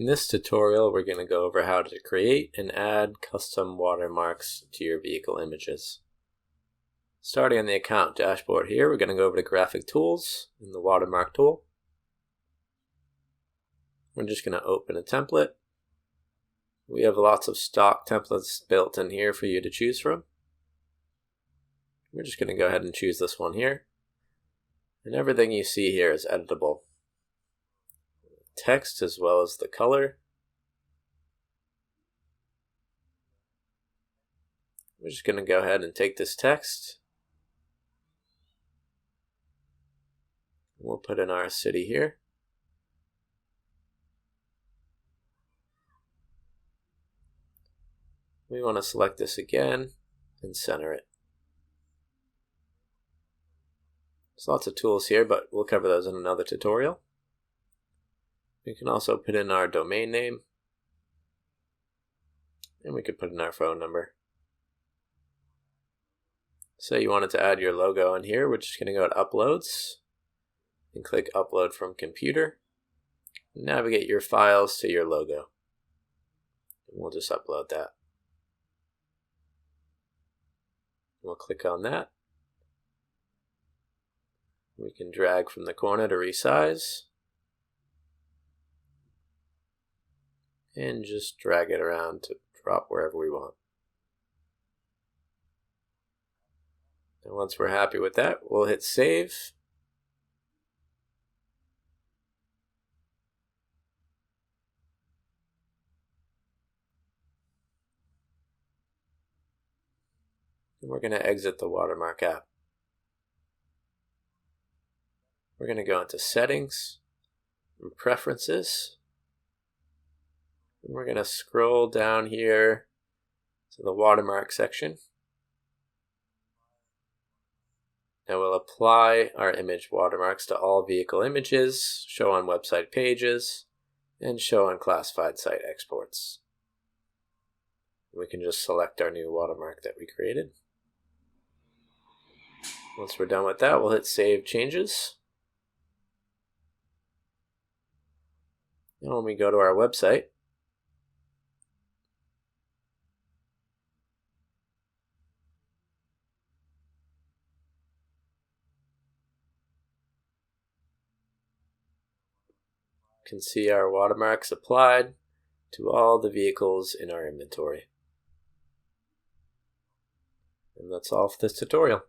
In this tutorial, we're going to go over how to create and add custom watermarks to your vehicle images. Starting on the account dashboard here, we're going to go over to Graphic Tools in the Watermark Tool. We're just going to open a template. We have lots of stock templates built in here for you to choose from. We're just going to go ahead and choose this one here. And everything you see here is editable. Text as well as the color. We're just going to go ahead and take this text. We'll put in our city here. We want to select this again and center it. There's lots of tools here, but we'll cover those in another tutorial. We can also put in our domain name, and we could put in our phone number. Say you wanted to add your logo in here, we're just going to go to Uploads and click Upload from Computer. Navigate your files to your logo. And we'll just upload that. We'll click on that. We can drag from the corner to resize. And just drag it around to drop wherever we want. And once we're happy with that, we'll hit save. And we're going to exit the Watermark app. We're going to go into Settings and Preferences. And we're going to scroll down here to the Watermark section. And we'll apply our image watermarks to all vehicle images, show on website pages, and show on classified site exports. We can just select our new watermark that we created. Once we're done with that, we'll hit Save Changes. And when we go to our website, you can see our watermarks applied to all the vehicles in our inventory. And that's all for this tutorial.